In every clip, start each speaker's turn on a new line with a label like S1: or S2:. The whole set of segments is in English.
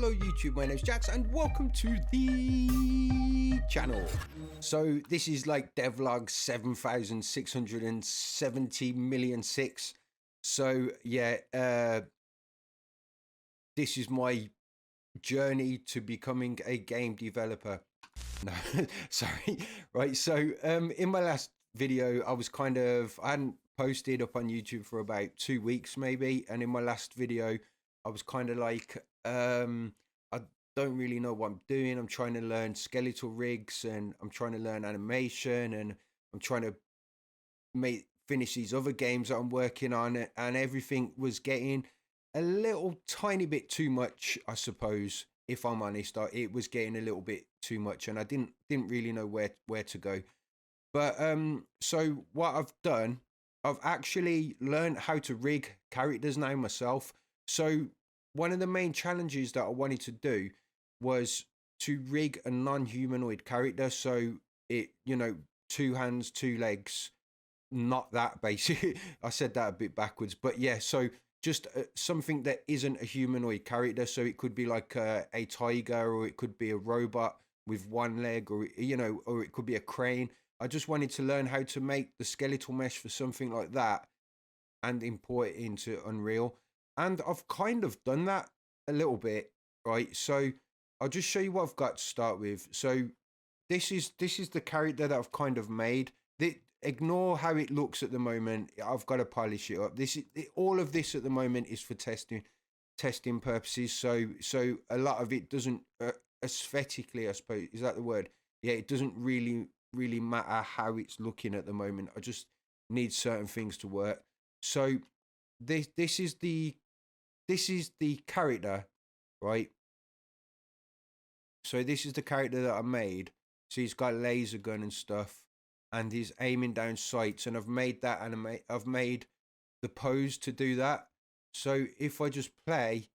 S1: Hello YouTube, my name's Jax and welcome to the channel. So this is like DevLog 7670,000,006. So yeah, this is my journey to becoming a game developer. No, sorry. Right, so in my last video, I hadn't posted up on YouTube for about 2 weeks maybe, and in my last video, I was kind of like, I don't really know what I'm doing. I'm trying to learn skeletal rigs, and I'm trying to learn animation, and I'm trying to finish these other games that I'm working on, and everything was getting a little tiny bit too much, I suppose. If I'm honest, it was getting a little bit too much, and I didn't really know where to go. But so what I've done, I've actually learned how to rig characters now myself. So one of the main challenges that I wanted to do was to rig a non-humanoid character. So it, 2 hands, 2 legs, not that basic. I said that a bit backwards, but yeah. So just something that isn't a humanoid character. So it could be like a tiger, or it could be a robot with 1 leg, or or it could be a crane. I just wanted to learn how to make the skeletal mesh for something like that and import it into Unreal. And I've kind of done that a little bit, right? So I'll just show you what I've got to start with. So this is the character that I've kind of made. Ignore how it looks at the moment. I've got to polish it up. All of this at the moment is for testing purposes. So a lot of it doesn't aesthetically, I suppose, is that the word? Yeah, it doesn't really matter how it's looking at the moment. I just need certain things to work. So this is the character, right? So this is the character that I made. So he's got laser gun and stuff, and he's aiming down sights, and I've made that I've made the pose to do that. So if I just play,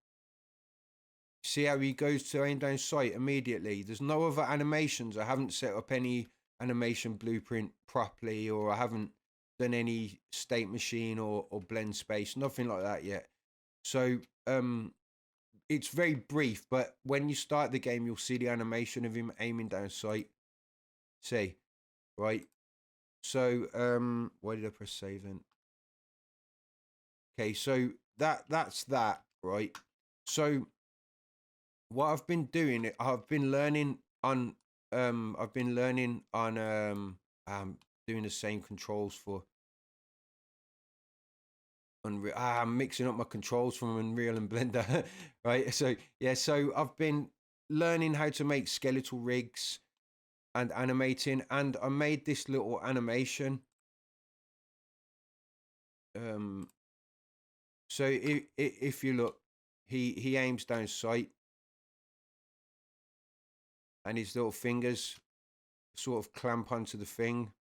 S1: see how he goes to aim down sight immediately. There's no other animations. I haven't set up any animation blueprint properly, or I haven't done any state machine or blend space, nothing like that yet. So it's very brief, but when you start the game, you'll see the animation of him aiming down sight. See, right? So why did I press save then? Okay, so that's that, right? So what I've been doing, I've been learning on doing the same controls for Unreal. I'm mixing up my controls from Unreal and Blender. Right, so yeah, so I've been learning how to make skeletal rigs and animating, and I made this little animation. So if you look, he aims down sight, and his little fingers sort of clamp onto the thing,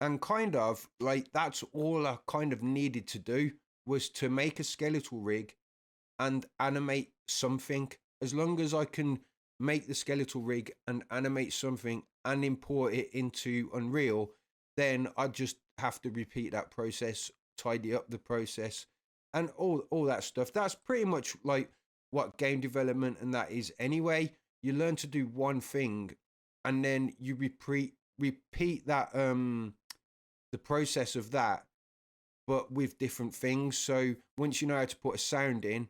S1: and kind of like that's all I kind of needed to do, was to make a skeletal rig and animate something. As long as I can make the skeletal rig and animate something and import it into Unreal, then I just have to repeat that process, tidy up the process, and all that stuff. That's pretty much like what game development and that is anyway. You learn to do one thing, and then you repeat that the process of that, but with different things. So once you know how to put a sound in,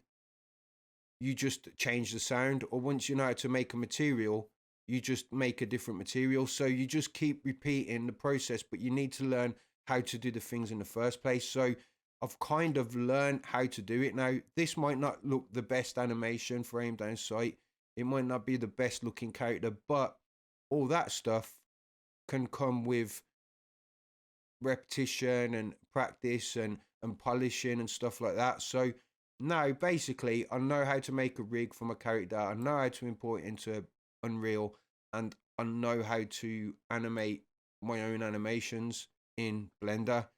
S1: you just change the sound, or once you know how to make a material, you just make a different material. So you just keep repeating the process, but you need to learn how to do the things in the first place. So I've kind of learned how to do it now. This might not look the best animation for aim down sight. It might not be the best looking character, but all that stuff can come with repetition and practice and polishing and stuff like that. So now basically I know how to make a rig from a character, I know how to import it into Unreal, and I know how to animate my own animations in Blender.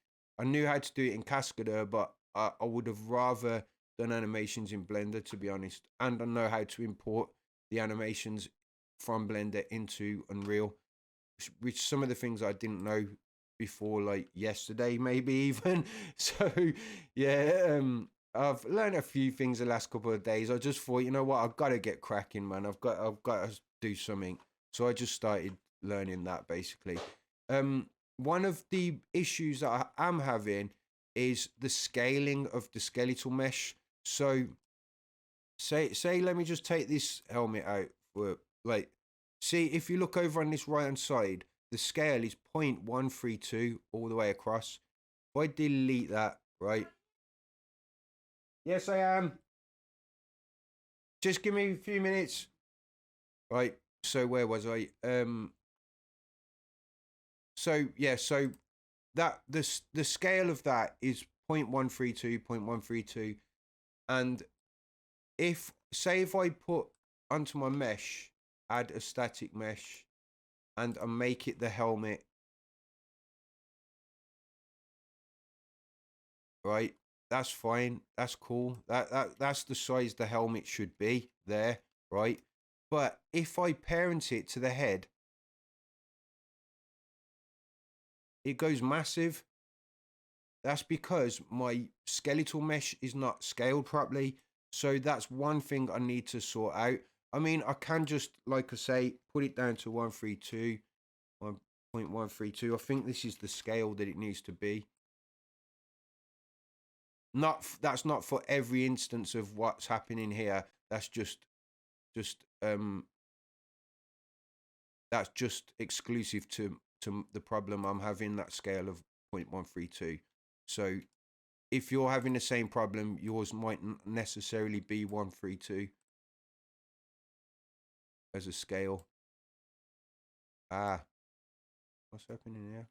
S1: I knew how to do it in Cascadeur, but I would have rather done animations in Blender, to be honest. And I know how to import the animations from Blender into Unreal, which some of the things I didn't know before, like yesterday maybe even. So yeah, I've learned a few things the last couple of days. I just thought, you know what, I've got to get cracking, man. I've got to do something. So I just started learning that basically. One of the issues that I am having is the scaling of the skeletal mesh. So say let me just take this helmet out for like, see if you look over on this right hand side, the scale is 0.132 all the way across. If I delete that, right? Yes, I am. Just give me a few minutes. Right. So where was I? So yeah. So that the scale of that is 0.132, 0.132, and if say if I put onto my mesh, add a static mesh, and I make it the helmet, right? That's fine. That's cool. That's the size the helmet should be there, right? But if I parent it to the head, it goes massive. That's because my skeletal mesh is not scaled properly. So that's one thing I need to sort out. I mean, I can just, like I say, put it down to 132, 1.132. I think this is the scale that it needs to be. That's not for every instance of what's happening here. That's just that's just exclusive to the problem I'm having, that scale of 0.132. So if you're having the same problem, yours mightn't necessarily be 132 as a scale. What's happening here?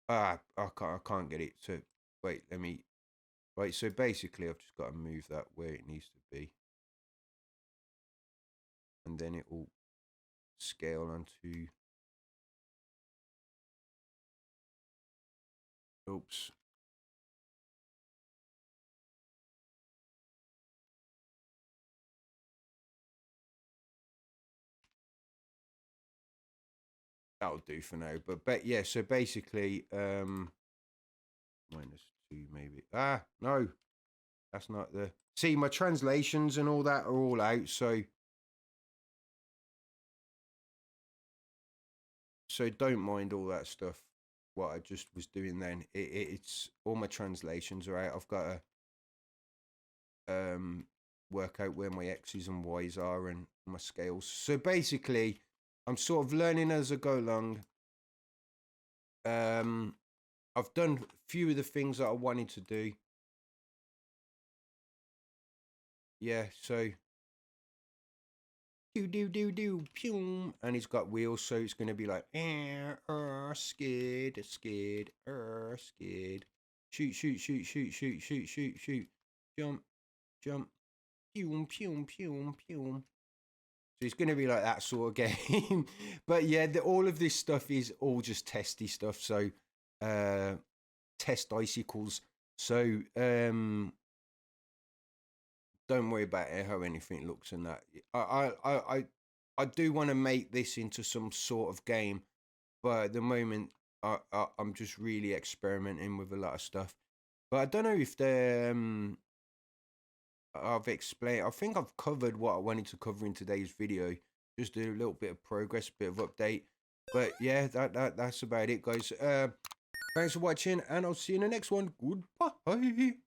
S1: I can't get it to, wait, let me, right, so basically I've just got to move that where it needs to be, and then it will scale onto, oops. That'll do for now. But yeah, so basically, -2 maybe. No, that's not the. See, my translations and all that are all out. So don't mind all that stuff. What I just was doing then, it's all my translations are out. I've got to work out where my X's and Y's are and my scales. So basically, I'm sort of learning as I go along. I've done a few of the things that I wanted to do. Yeah, so do pew, and he's got wheels, so it's going to be like scared, scared, scared. Shoot, shoot, shoot, shoot, shoot, shoot, shoot, shoot. Jump, jump, pew, pew, pew, pew. So it's going to be like that sort of game. But yeah, all of this stuff is all just testy stuff. So test icicles. So don't worry about how anything looks and that. I do want to make this into some sort of game, but at the moment I'm just really experimenting with a lot of stuff. But I don't know if I've explained. I think I've covered what I wanted to cover in today's video. Just a little bit of progress, bit of update. But yeah, that's about it, guys. Thanks for watching, and I'll see you in the next one. Goodbye.